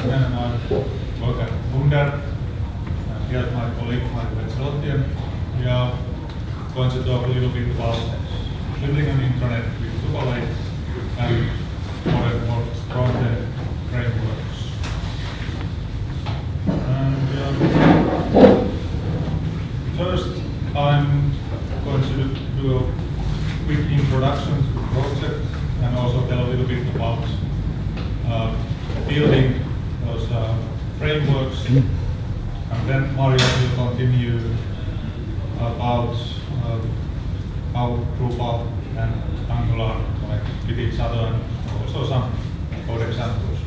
Pärssinen and I work at Under. And here's my colleague, Vercelotti. We are going to talk a little bit about building an intranet with Drupal 8 and more frontend frameworks. And first, I'm going to do a quick introduction to the project and also tell a little bit about building those frameworks. And then Mario will continue about how Drupal and Angular connect with each other and also some code examples.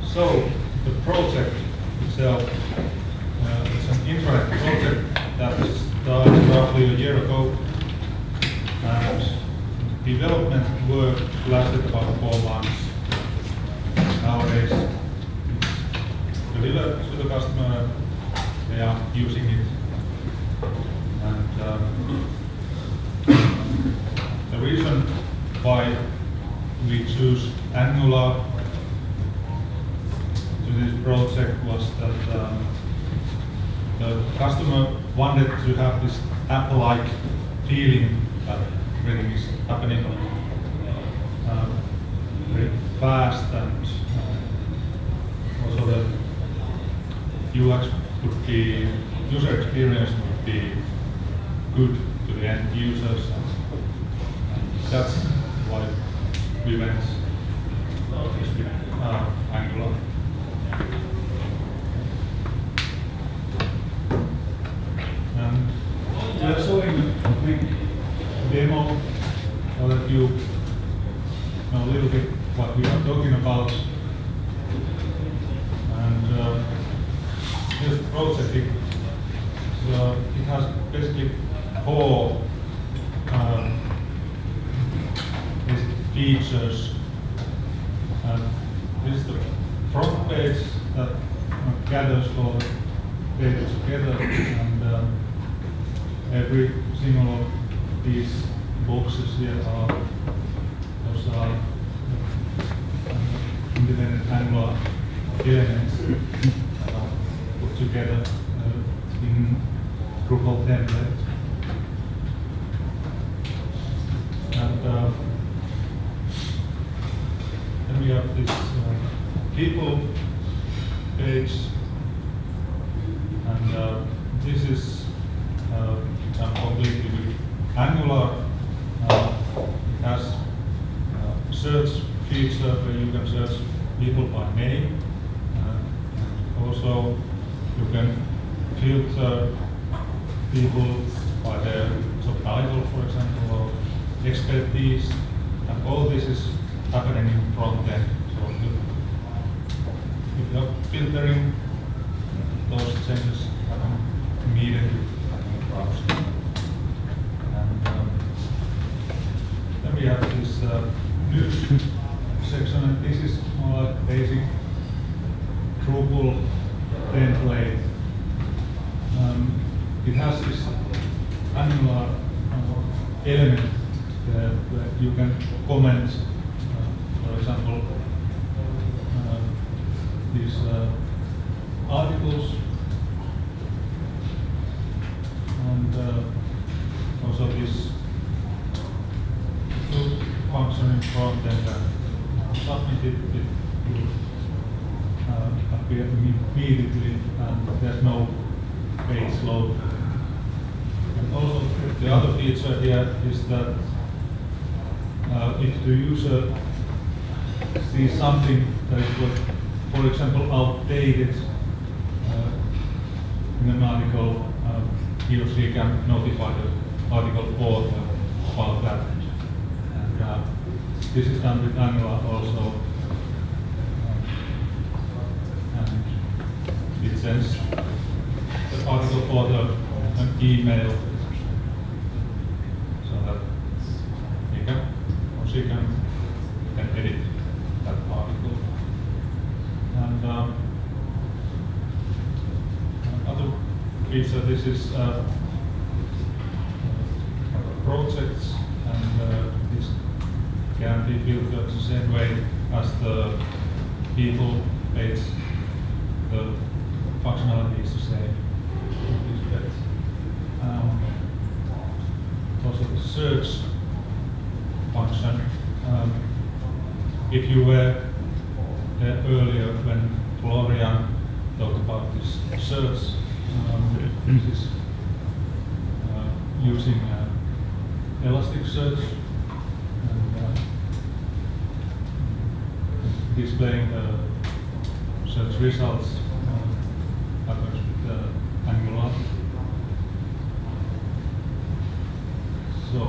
So the project itself is an intranet project that started roughly a year ago, and development work lasted about 4 months. Nowadays it's delivered to the customer, they are using it. And the reason why we choose Angular to this project was that the customer wanted to have this app-like feeling that everything is happening very fast, and also the UX would be, user experience would be good to the end users, and that's why we went with Angular. And we are showing a quick demo so that you know a little bit what we are talking about. And this project, it has basically 4 features. This is the front page that gathers all the data together, and every single of these boxes here are those are independent Angular elements that are put together in Drupal template. And then we have this people page, and this is done completely with Angular. It has a search feature where you can search people by name. Also, you can filter people by their job title, for example, or expertise, and all this is happening in frontend. So if you are filtering, those changes happen immediately in the browser. And then we have this news section, and this is more like basic Drupal template. It has this Angular element where you can comment, for example, these articles, and also this function in front end, and submit it will appear immediately, and there's no page load. And also the other feature here is that if the user sees something that is, for example, outdated in an article, he or she can notify the article author about that. And this is done with Angular also. And it sends the article author an email so that he can or she can edit that article. And another feature, this is projects, and this can be filtered the same way as the people page, the functionality is the same. Also the search function. If you were earlier when Florian talked about this search, this is using Elasticsearch and displaying the search results happens with Angular. So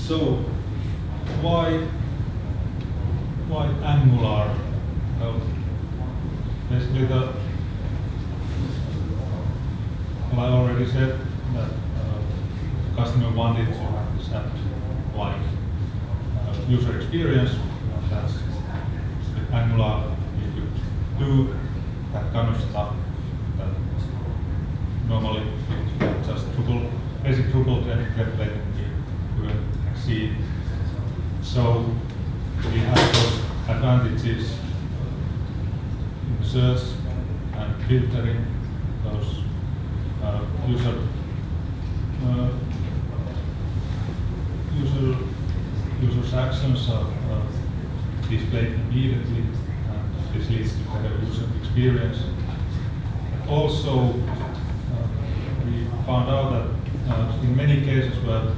So why Angular? Well, basically well, I already said that the customer wanted to have this app-like user experience. That's with Angular you could do that kind of stuff that normally with just Drupal, basic Drupal template you will exceed. So we have those advantages in search and filtering, those user's actions are displayed immediately, and this leads to better user experience. Also, we found out that in many cases where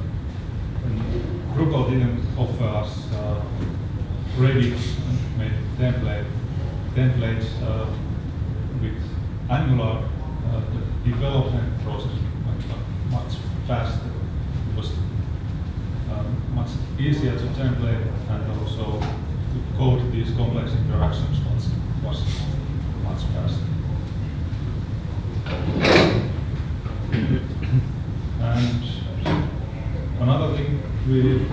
Drupal didn't offer us ready-made templates with Angular, the development process went much faster. It was much easier to template, and also to code these complex interactions was much faster. And another thing we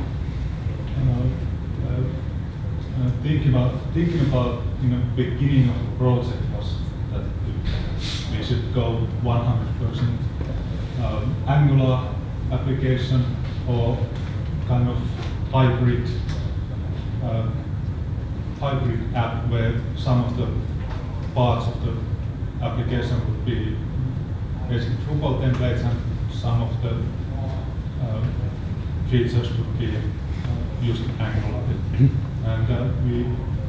thinking about in the beginning of the project was that we should go 100% Angular application or kind of hybrid app where some of the parts of the application would be basic Drupal templates and some of the features would be using Angular. And we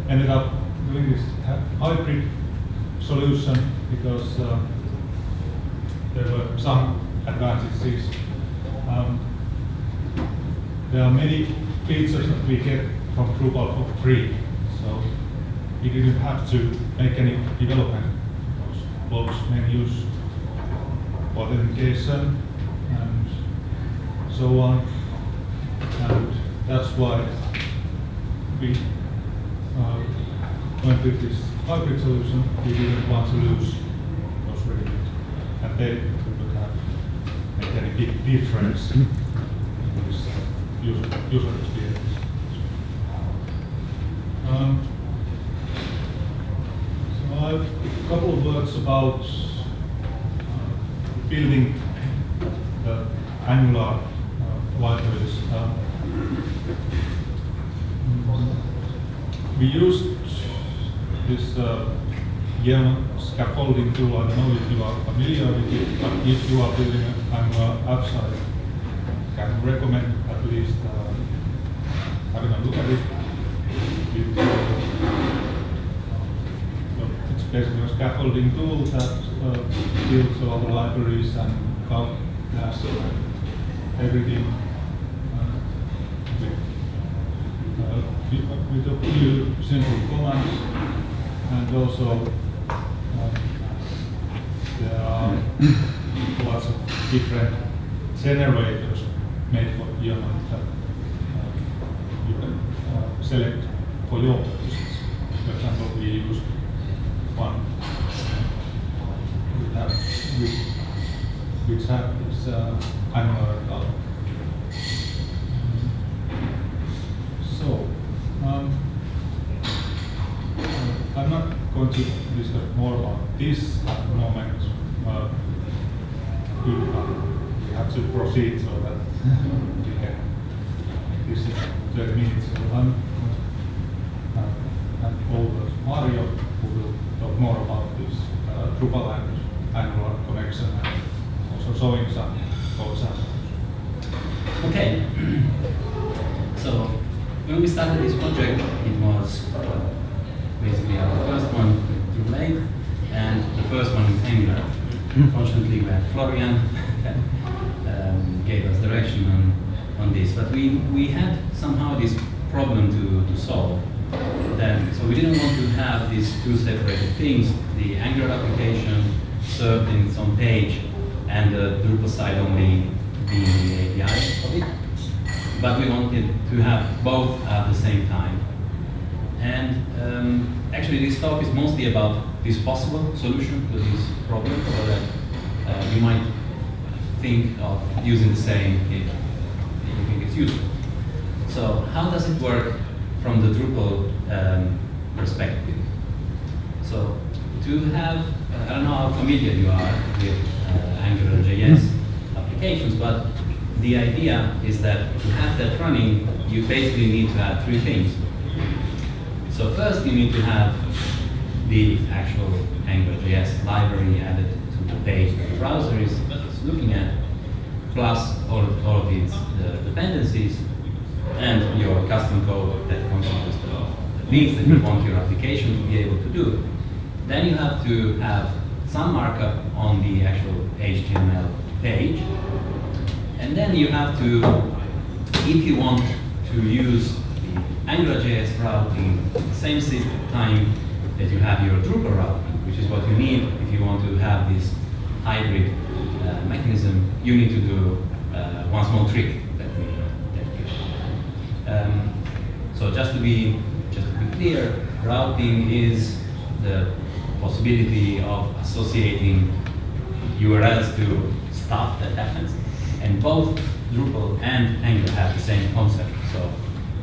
ended up doing this hybrid solution because there were some advantages. There are many features that we get from Drupal for free, so we didn't have to make any development. Those menus, authentication, and so on. And that's why we went with this hybrid solution. We didn't want to lose those ready, and they would have made any big difference in this user experience. So I have a couple of words about building the Angular libraries. We used this scaffolding tool. I don't know if you are familiar with it, but if you are building an Angular app site, I can recommend at least having a look at it. It's basically a scaffolding tool that builds all the libraries and classes and everything with a few simple commands, and also there are lots of different generators made for Ion that you can select for your purposes. For example, we use one which has this Angular color. So, I'm not going to discuss more about this at the moment. We have to proceed so that we can this is 30 minutes. So I'm over Mario, who will talk more about this Drupal and Angular connection and also showing some code samples. Okay. So when we started this project, it was basically our first one with Drupal and the first one with Angular. Fortunately, we had Florian that gave us direction on this, but we had somehow this problem to solve. Then, so we didn't want to have these two separated things, the Angular application served in its own page and the Drupal side only being the API of it. But we wanted to have both at the same time. And actually this talk is mostly about this possible solution to this problem, so that you might think of using the same if you think it's useful. So how does it work from the Drupal perspective? So to have, I don't know how familiar you are with AngularJS applications, but the idea is that to have that running, you basically need to have three things. So first you need to have the actual AngularJS library added to the page that the browser is looking at, plus all of its dependencies and your custom code that constitutes the things that you want your application to be able to do. Then you have to have some markup on the actual HTML page. And then you have to, if you want to use the AngularJS routing at the same time that you have your Drupal routing, which is what you need if you want to have this hybrid mechanism, you need to do one small trick that we so just to be clear, routing is the possibility of associating URLs to stuff that happens. And both Drupal and Angular have the same concept. So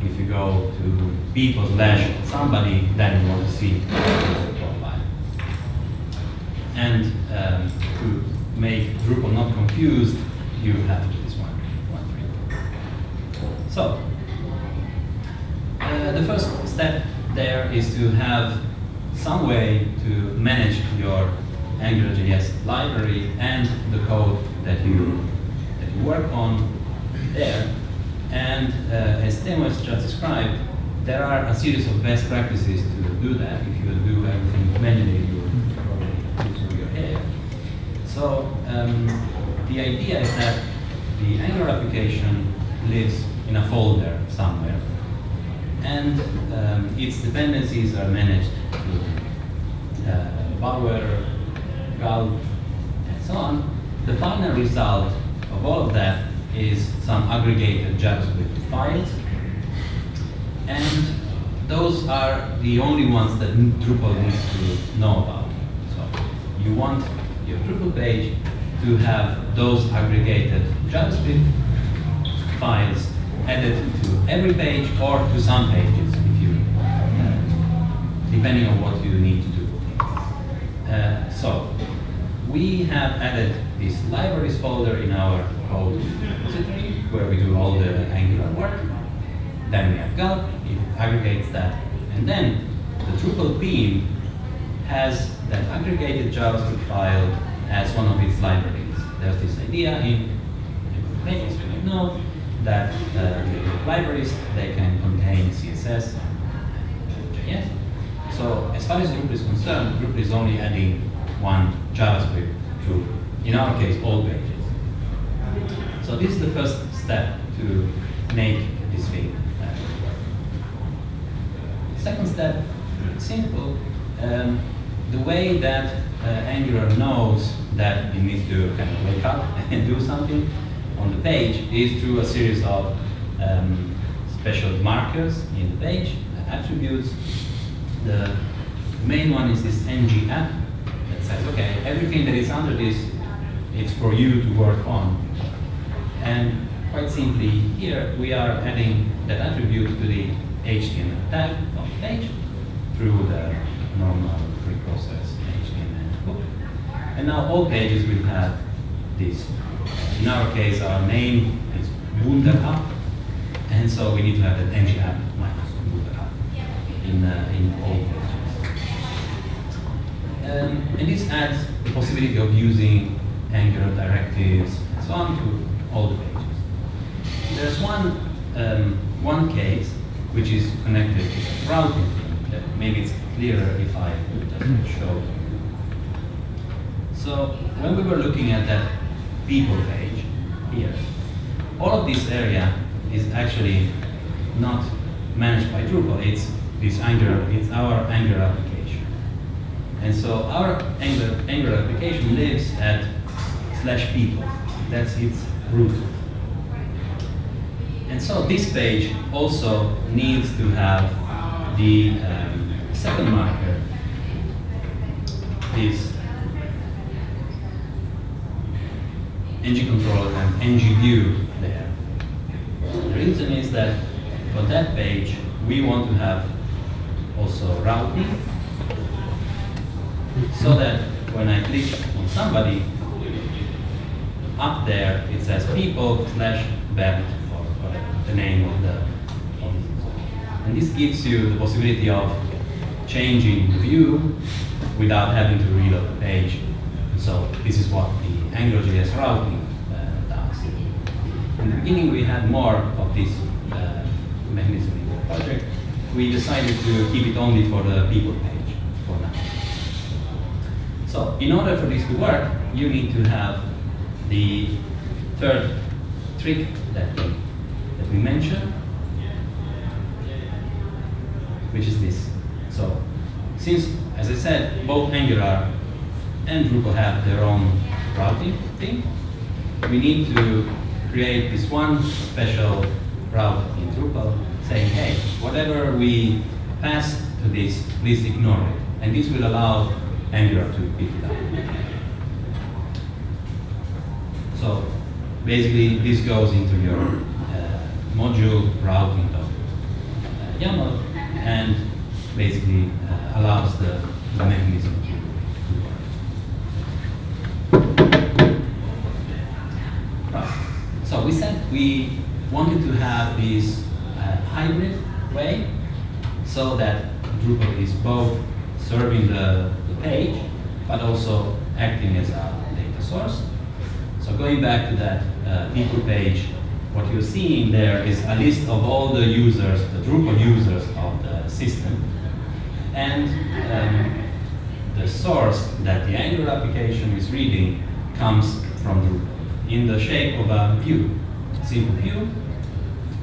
if you go to people/somebody, then you want to see the profile. And to make Drupal not confused, you have to do this one trick. So the first step there is to have some way to manage your AngularJS library and the code that you work on there. And as Teemu has just described, there are a series of best practices to do that. If you do everything manually, you will probably lose your hair. So the idea is that the Angular application lives in a folder somewhere, and its dependencies are managed to Bower, Gulp, and so on. The final result of all of that is some aggregated JavaScript files, and those are the only ones that Drupal needs to know about. So you want your Drupal page to have those aggregated JavaScript files added to every page or to some pages, if you, depending on what you need to do. So we have added this libraries folder in our code repository where we do all the Angular work. Then we have Gulp, it aggregates that, and then the Drupal theme has that aggregated JavaScript file as one of its libraries. There's this idea in pages, you might know, that libraries, they can contain CSS and JS. So as far as Drupal is concerned, Drupal is only adding one JavaScript to, in our case, all pages. So this is the first step to make this thing work. Second step, simple. The way that Angular knows that it needs to kind of wake up and do something on the page is through a series of special markers in the page, attributes. The main one is this ng app that says, okay, everything that is under this, it's for you to work on. And quite simply, here we are adding that attribute to the HTML tag of the page through the normal preprocessed HTML hook. And now all pages will have this in our case, our name is booter app, and so we need to have that ng app minus booter app in all pages. And this adds the possibility of using Angular directives and so on to all the pages. There's one case which is connected to routing. Maybe it's clearer if I just show. So when we were looking at that people page here, all of this area is actually not managed by Drupal. It's our Angular application. And so our Angular application lives at /people. That's its root. And so this page also needs to have the second marker, this ng-control and ng-view there. The reason is that for that page, we want to have also routing, so that when I click on somebody, up there it says people/Bernd, or the name of the and this gives you the possibility of changing the view without having to reload the page. So this is what the AngularJS routing does. In the beginning we had more of this mechanism in the project. We decided to keep it only for the people page for now. So in order for this to work, you need to have the third trick that we mentioned, which is this. So since, as I said, both Angular and Drupal have their own routing thing, we need to create this one special route in Drupal saying, hey, whatever we pass to this, please ignore it. And this will allow Angular to pick it up. So basically, this goes into your module routing.yaml and basically allows the mechanism to work. Right. So we said we wanted to have this hybrid way so that Drupal is both serving the page but also acting as a data source. So going back to that people page, what you're seeing there is a list of all the users, the Drupal users of the system, and the source that the Angular application is reading comes from Drupal in the shape of a view, simple view.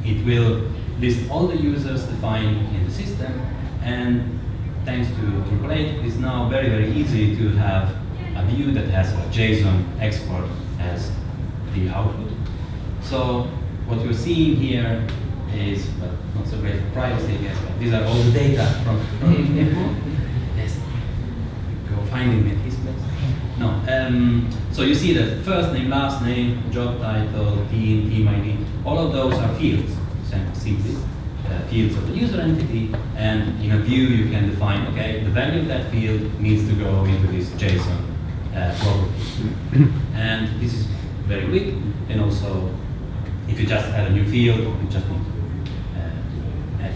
It will list all the users defined in the system, and thanks to Drupal 8, it's now very, very easy to have a view that has a JSON export as the output. So what you're seeing here is, but not so great for privacy, I guess, but these are all the data from Teemu. Yes, go find him at his place. No, so you see that first name, last name, job title, team ID, all of those are fields, simply. Fields of the user entity, and in a view you can define, okay, the value of that field needs to go into this JSON property. And this is very quick, and also if you just add a new field, you just need to add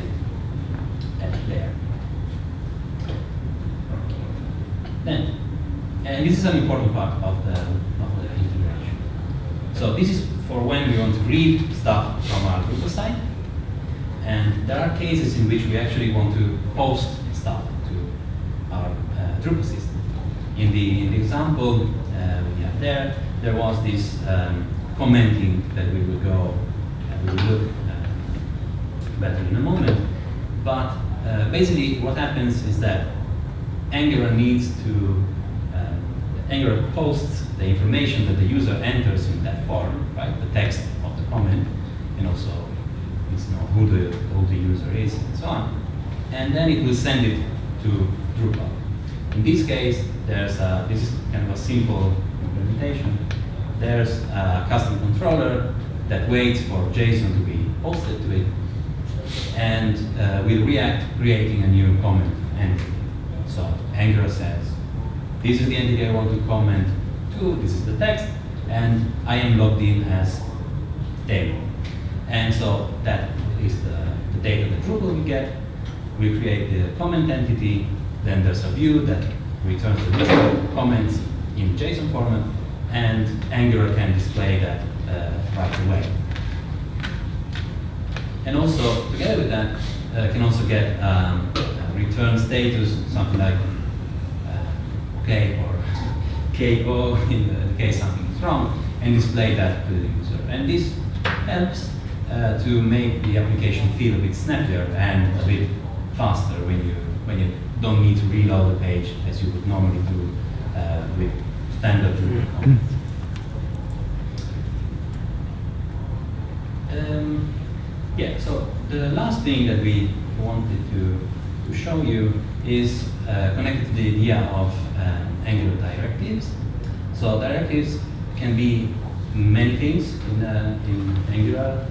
it there. Then, and this is an important part of the integration. So this is for when we want to read stuff from our Drupal site. And there are cases in which we actually want to post stuff to our Drupal system. In the example we have there was this commenting that we will go and we will look better in a moment. But basically what happens is that Angular needs to, Angular posts the information that the user enters in that form, right? The text of the comment, and also who the user is, and so on. And then it will send it to Drupal. In this case, this is kind of a simple implementation. There's a custom controller that waits for JSON to be posted to it, and will react creating a new comment entity. So Angular says, this is the entity I want to comment to, this is the text, and I am logged in as Teemu. And so that is the data that Drupal will get. We create the comment entity, then there's a view that returns the list of comments in JSON format, and Angular can display that right away. And also, together with that, can also get return status, something like OK or KO in the case something is wrong, and display that to the user. And this helps to make the application feel a bit snappier and a bit faster when you don't need to reload the page as you would normally do with standard Drupal comments. Yeah, so the last thing that we wanted to show you is connected to the idea of Angular directives. So directives can be many things in Angular.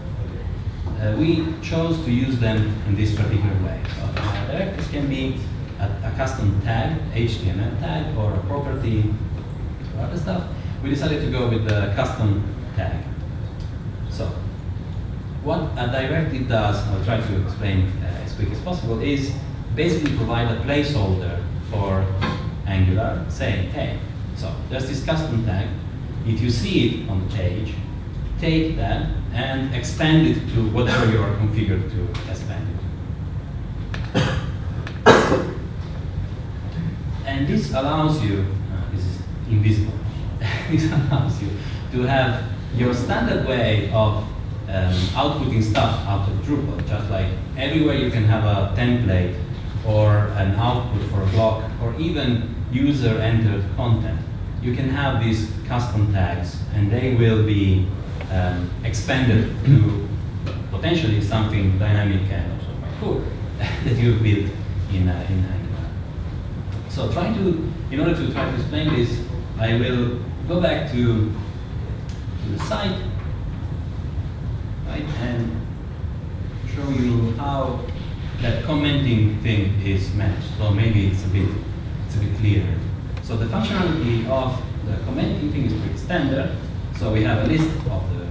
We chose to use them in this particular way. So directives can be a custom tag, HTML tag, or a property, or other stuff. We decided to go with the custom tag. So what a directive does, I'll try to explain as quick as possible, is basically provide a placeholder for Angular saying, hey, so there's this custom tag. If you see it on the page, take that and expand it to whatever you are configured to expand it. And this allows you, this is invisible, this allows you to have your standard way of outputting stuff out of Drupal, just like everywhere you can have a template or an output for a block or even user-entered content. You can have these custom tags, and they will be expanded to potentially something dynamic and also quite cool that you've built in Angular. So in order to try to explain this, I will go back to the site, right, and show you how that commenting thing is managed. So maybe it's a bit clearer. So the functionality of the commenting thing is pretty standard. So we have a list of the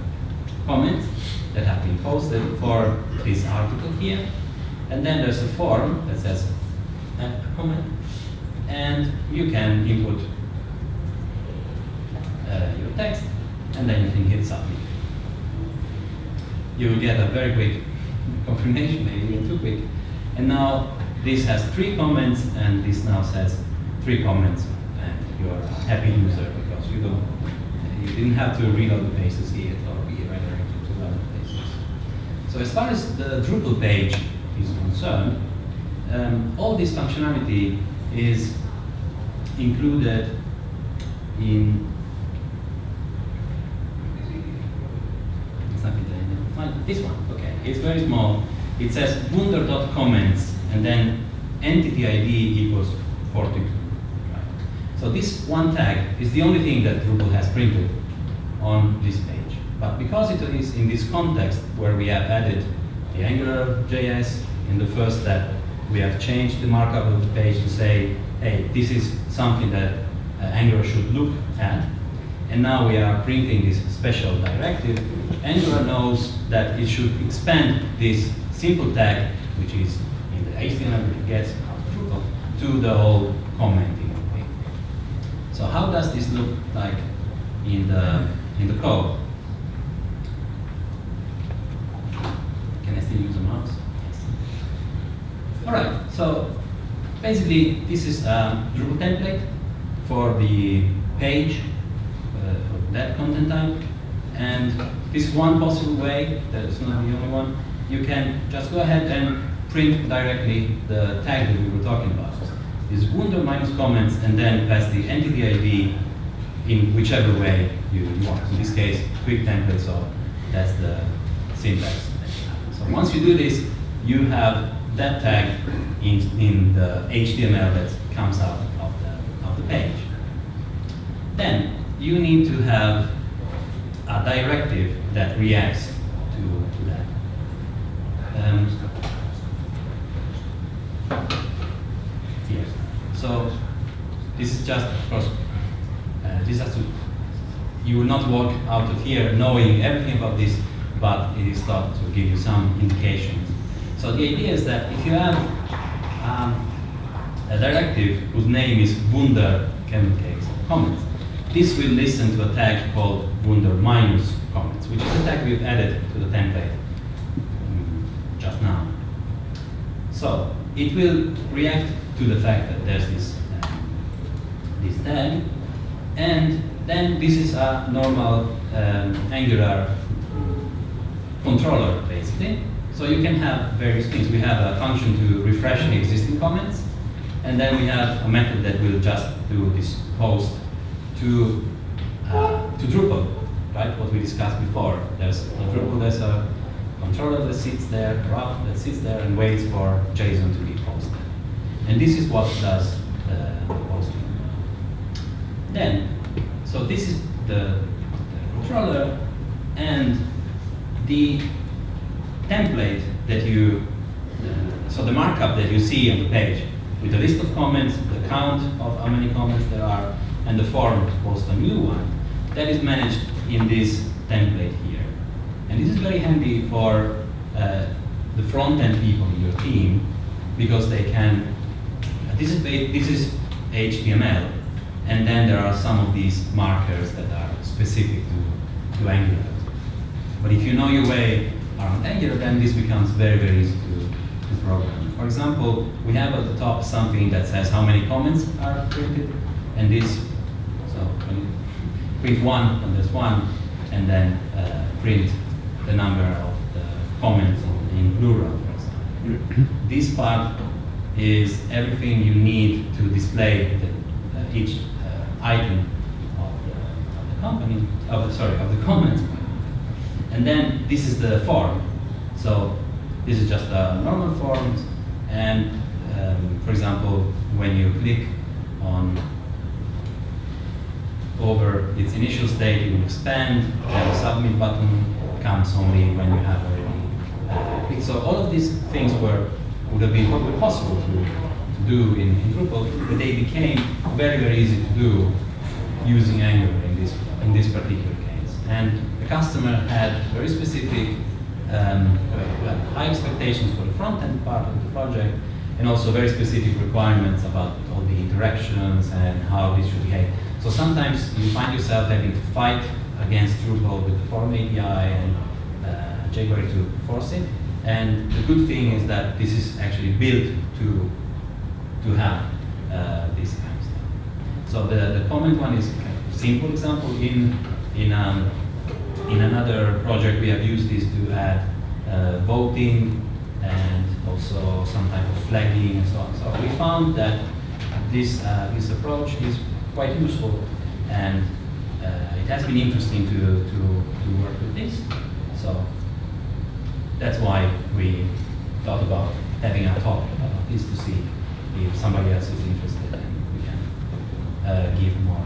comments that have been posted for this article here. And then there's a form that says add a comment. And you can input your text, and then you can hit submit. You will get a very quick confirmation, maybe even too quick. And now this has 3 comments, and this now says 3 comments, and you're a happy user because you didn't have to reload the page to see it or be redirected to other places. So as far as the Drupal page is concerned, all this functionality is included in this one. Okay, it's very small. It says wunder.comments and then entity ID equals 42. Right? So this one tag is the only thing that Drupal has printed on this page. But because it is in this context where we have added the AngularJS in the first step, we have changed the markup of the page to say, hey, this is something that Angular should look at. And now we are printing this special directive. Angular knows that it should expand this simple tag, which is in the HTML that it gets out of Drupal, to the whole commenting thing. So how does this look like in the code? Can I still use a mouse? Yes. All right. So basically, this is a Drupal template for the page. For that content type, and this is one possible way, that's not the only one. You can just go ahead and print directly the tag that we were talking about. Is wunder minus comments and then pass the entity ID in whichever way you want. In this case, quick template, so that's the syntax. So once you do this, you have that tag in the HTML that comes out of the page. Then you need to have a directive that reacts to that. Here. So this is just, of course, this has to you will not walk out of here knowing everything about this, but it is thought to give you some indications. So the idea is that if you have a directive whose name is WunderCamp comments, this will listen to a tag called wunder-comments, which is a tag we've added to the template just now. So it will react to the fact that there's this tag, and then this is a normal Angular controller, basically. So you can have various things. We have a function to refresh the existing comments, and then we have a method that will just do this post to Drupal, right? What we discussed before. There's in Drupal, there's a controller that sits there, route that sits there and waits for JSON to be posted. And this is what does the posting. Then, so this is the controller, and the template that you, so the markup that you see on the page with the list of comments, the count of how many comments there are, and the form to post a new one, that is managed in this template here. And this is very handy for the front-end people in your team, because they can, this is HTML, and then there are some of these markers that are specific to Angular. But if you know your way around Angular, then this becomes very, very easy to program. For example, we have at the top something that says how many comments are printed, and this, so when you print one, and there's one, and then print the number of the comments in plural, for example. This part is everything you need to display each item of the company, of the comments. And then this is the form. So this is just a normal form, and for example, when you click on over its initial state, it will expand, and the submit button comes only when you have already clicked. So all of these things would have been probably possible to do in Drupal, but they became very, very easy to do using Angular in this particular case. And the customer had very specific high expectations for the front-end part of the project, and also very specific requirements about all the interactions and how this should behave. So sometimes you find yourself having to fight against Drupal with the form API and jQuery to force it. And the good thing is that this is actually built to have this kind of stuff. So the comment one is kind of a simple example. In another project, we have used this to add voting and also some type of flagging and so on. So we found that this approach is quite useful, and it has been interesting to work with this. So that's why we thought about having a talk about this to see if somebody else is interested, and we can give more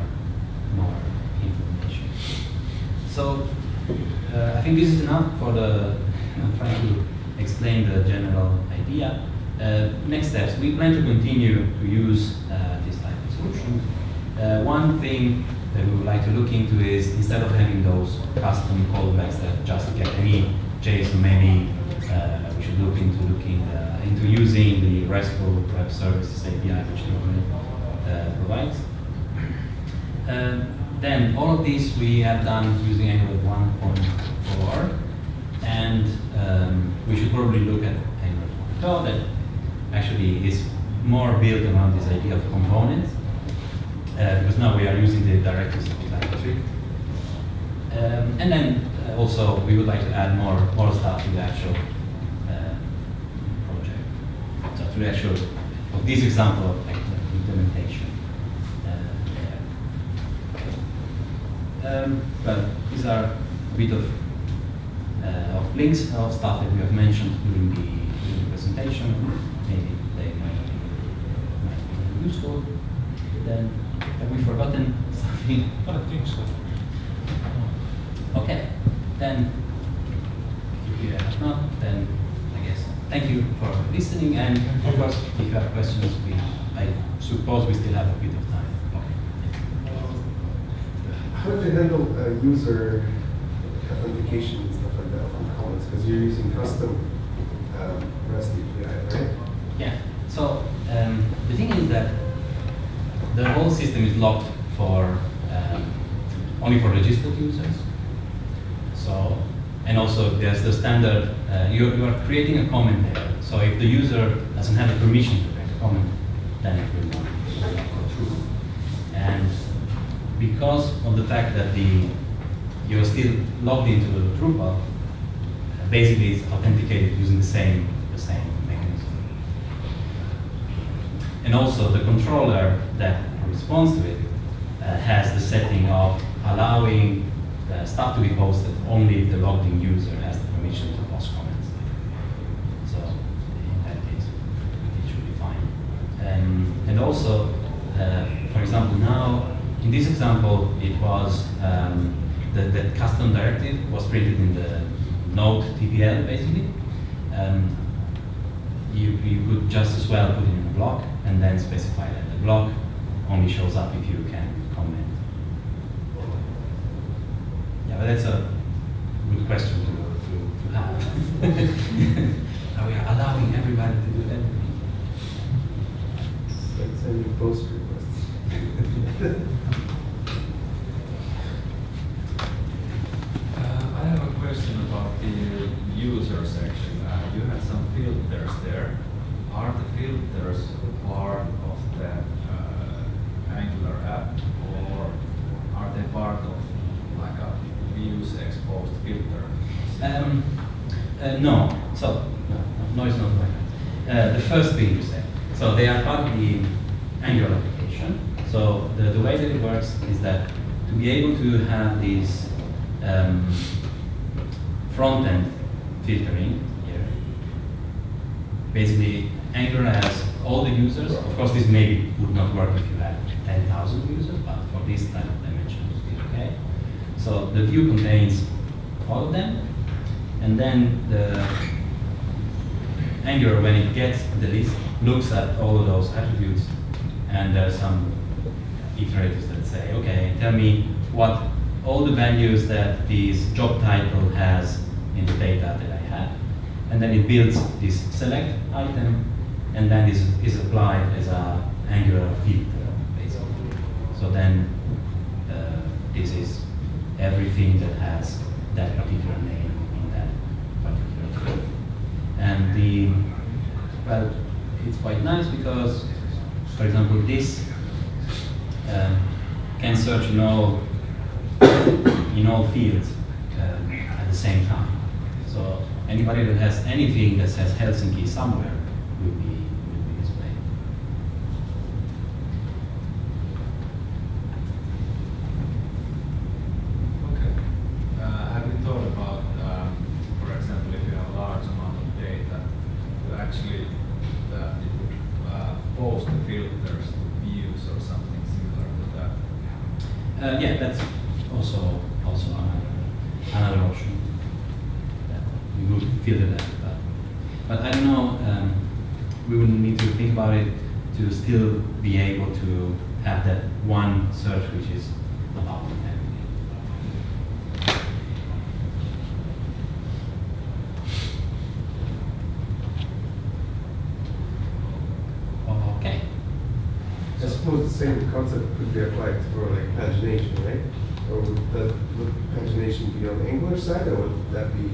information. So I think this is enough for I'm trying to explain the general idea. Next steps, we plan to continue to use this type of solution. One thing that we would like to look into is, instead of having those custom callbacks that just get any JSON, maybe we should look into using the RESTful Web Services API, which Drupal provides. Then all of these we have done using Angular 1.4, and we should probably look at Angular 1.0 that actually is more built around this idea of components, because now we are using the directives of the directory. And then also we would like to add more stuff to the actual project. So to the actual, of this example of implementation. But these are a bit of links of stuff that we have mentioned during the presentation. Maybe they might be useful. Then, have we forgotten something? I think so. Okay, then if you have not, then I guess thank you for listening, and of course, if you have questions, I suppose we still have a bit of time. Okay. how do you handle user authentication and stuff like that from comments? Because you're using custom REST API, right? Yeah. So the thing is that the whole system is locked for only for registered users. So, and also there's the standard. You are creating a comment there. So if the user doesn't have the permission to create a comment, then it will not go through. And because of the fact that you're still logged into the Drupal, basically it's authenticated using the same mechanism. And also the controller that responds to it has the setting of allowing stuff to be posted only if the logged in user has the permission to post comments. So in that case, it should be fine. And also, for example, now in this example, it was the custom directive was printed in the Node TPL basically. You could just as well put it in a block and then specify that the block only shows up if you can comment. Yeah, but that's a good question to have. Are we allowing everybody to do that? It's like sending post requests. I have a question about the user section. You had some filters there. Are the filters part of the Angular app, or are they part of like a views exposed filter? No. So no, it's not like that. The first thing you said. So they are part of the Angular application. So the way that it works is that to be able to have this front-end filtering here, basically Angular has all the users. Of course, this maybe would not work if you had 10,000 users, but for this type of dimension, it's still okay. So the view contains all of them, and then the Angular, when it gets the list, looks at all of those attributes, and there's some iterators that say, okay, tell me what all the values that this job title has in the data that I have. And then it builds this select item, and then this is applied as a Angular filter, basically. So then this is everything that has that particular name in that particular field. And well, it's quite nice because, for example, this can search in all fields at the same time. So anybody that has anything that says Helsinki somewhere will be displayed. Okay. Have you thought about, for example, if you have a large amount of data, to actually it would post the filters to views or something similar to that? Yeah, that's also another option. We would filter that, but I don't know. We would need to think about it to still be able to have that one search which is about everything. Okay. I suppose the same concept could be applied for like pagination, right? Or would pagination be on the Angular side, or would that be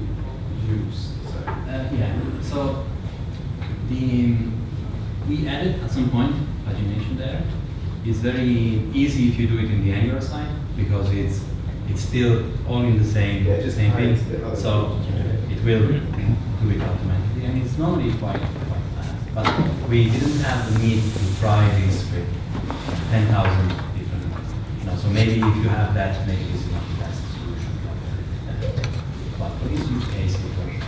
views side? Yeah. So we added at some point pagination there. It's very easy if you do it in the Angular side because it's still all in the same Yeah, just same hides thing. the other So pages. it will do it automatically, and it's normally quite fast. But we didn't have the need to try this with 10,000 different. So maybe if you have that, maybe this is not the best solution. But for this use case, it works.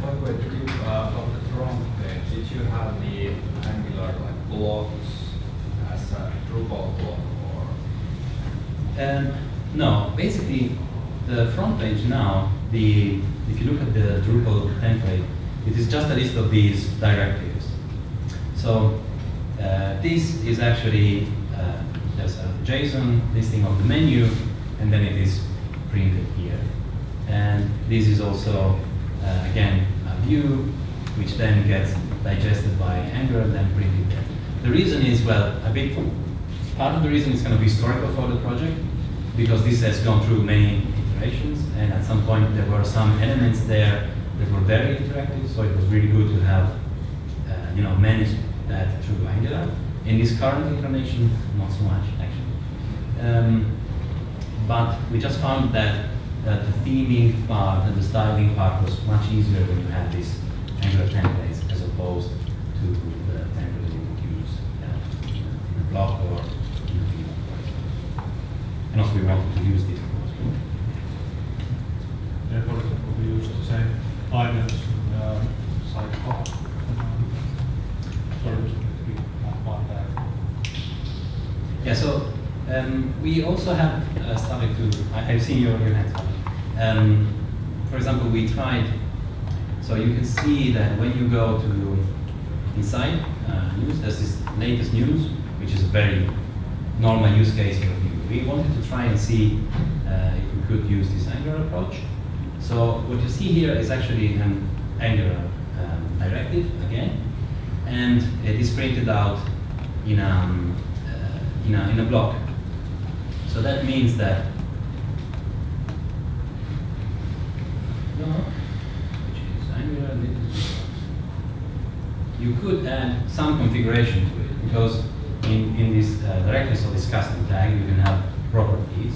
By the way, on the front page, did you have the Angular like blocks as a Drupal block, or? No, basically the front page now, if you look at the Drupal template, it is just a list of these directives. So this is actually there's a JSON listing of the menu, and then it is printed here. And this is also, again, a view, which then gets digested by Angular and then printed there. The reason is, well, part of the reason is kind of historical for the project, because this has gone through many iterations, and at some point there were some elements there that were very interactive, so it was really good to have, manage that through Angular. In this current incarnation, not so much actually. But we just found that the theming part and the styling part was much easier when you had these Angular templates as opposed to the template you would use in a block or in a theme. And also we wanted to use this. Yeah, for example, we use the same items in sidebar. So it should be more like that. Yeah, so we also have started to, I've seen your hands. For example, we tried, so you can see that when you go to inside news, there's this latest news, which is a very normal use case for you. We wanted to try and see if we could use this Angular approach. So what you see here is actually an Angular directive again, and it is printed out in a block. So that means that which is Angular, you could add some configuration to it, because in this directory, so this custom tag, you can have properties,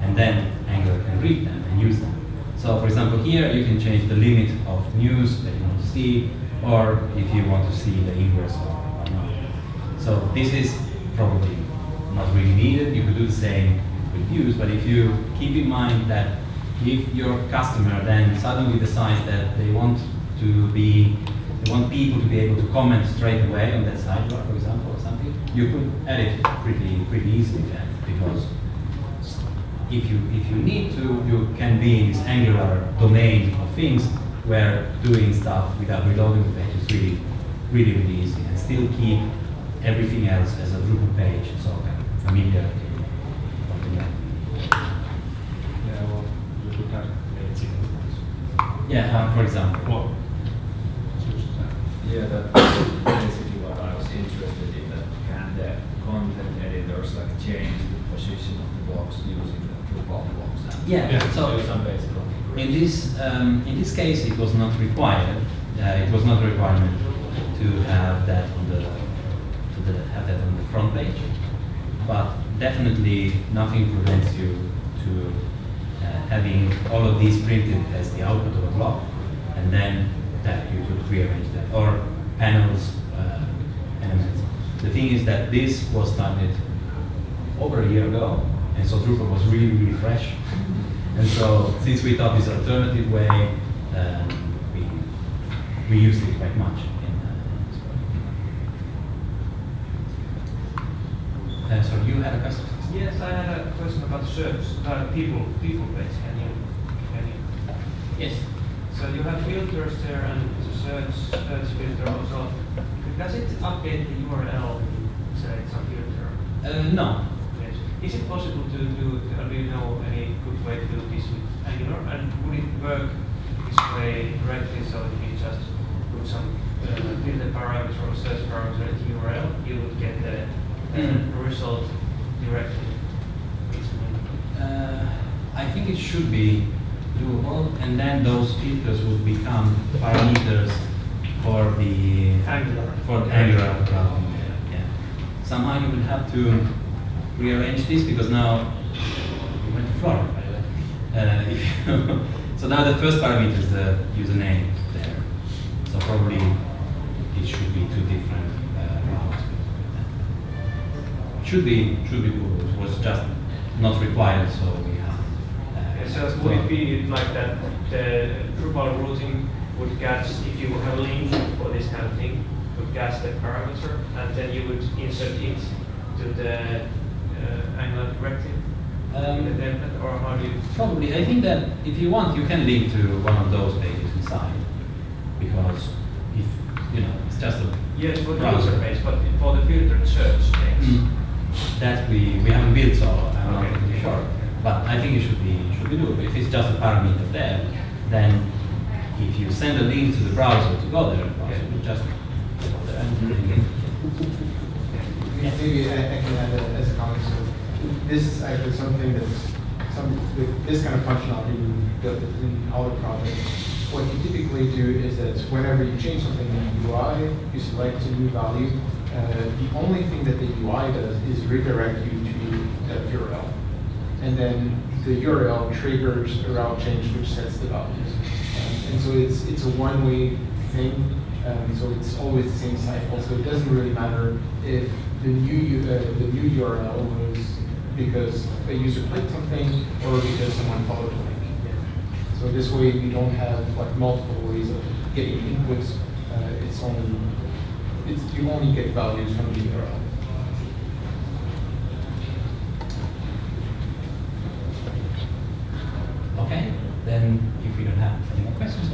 and then Angular can read them and use them. So for example, here you can change the limit of news that you want to see, or if you want to see the inverse or not. So this is probably not really needed. You could do the same with views, but if you keep in mind that if your customer then suddenly decides that they want people to be able to comment straight away on that sidebar, for example, or something, you could add it pretty easily then, because if you need to, you can be in this Angular domain of things where doing stuff without reloading the page is really easy, and still keep everything else as a Drupal page, so kind of familiar to something like Yeah, well, you could have a yeah, for example. Well, Yeah, that's basically what I was interested in, that can the content editors like change the position of the blocks using the Drupal blocks? And Yeah, so- do some basic configuration. in this case, it was not required. It was not a requirement to have that on the front page, but definitely nothing prevents you to having all of these printed as the output of a block, and then that you could rearrange that, or panels elements. The thing is that this was started over a year ago, and so Drupal was really fresh. And so, since we thought this alternative way, we used it quite much in this project. So you had a question? Yes, I had a question about search, people page. Can you? Yes. So you have filters there and the search filter also. Does it update the URL when you select some filter? No. Yes. Is it possible to do you know any good way to do this with Angular? And would it work this way directly, so if you just put some filter parameter or search parameter in the URL, you would get the result directly? I think it should be doable, and then those filters would become parameters for the Angular routing. Yeah. Somehow you would have to rearrange this, because now we went to Florida, by the way. So now the first parameter is the username there. So probably it should be two different routes. Should be doable. It was just not required, so we have. So would it be like that the Drupal routing would catch, if you have a link for this kind of thing, would catch the parameter, and then you would insert it to the Angular directive in the template, or how do you? Probably. I think that if you want, you can link to one of those pages inside, because if it's just a Yes, for the browser user page, but for the filtered search page. that we haven't built, so I'm not really sure. But I think it should be doable. If it's just a parameter there, then if you send a link to the browser to go there, the browser will just go there and Maybe I can add as a comment. So this is actually something that's this kind of functionality we built in our project. What you typically do is that whenever you change something in the UI, you select a new value. The only thing that the UI does is redirect you to that URL. And then the URL triggers a route change which sets the values. And so it's a one-way thing. So it's always the same cycle. So it doesn't really matter if the new URL was because a user clicked something or because someone followed a link. So this way we don't have like multiple ways of getting inputs. You only get values from the URL. Okay, then if we don't have any more questions,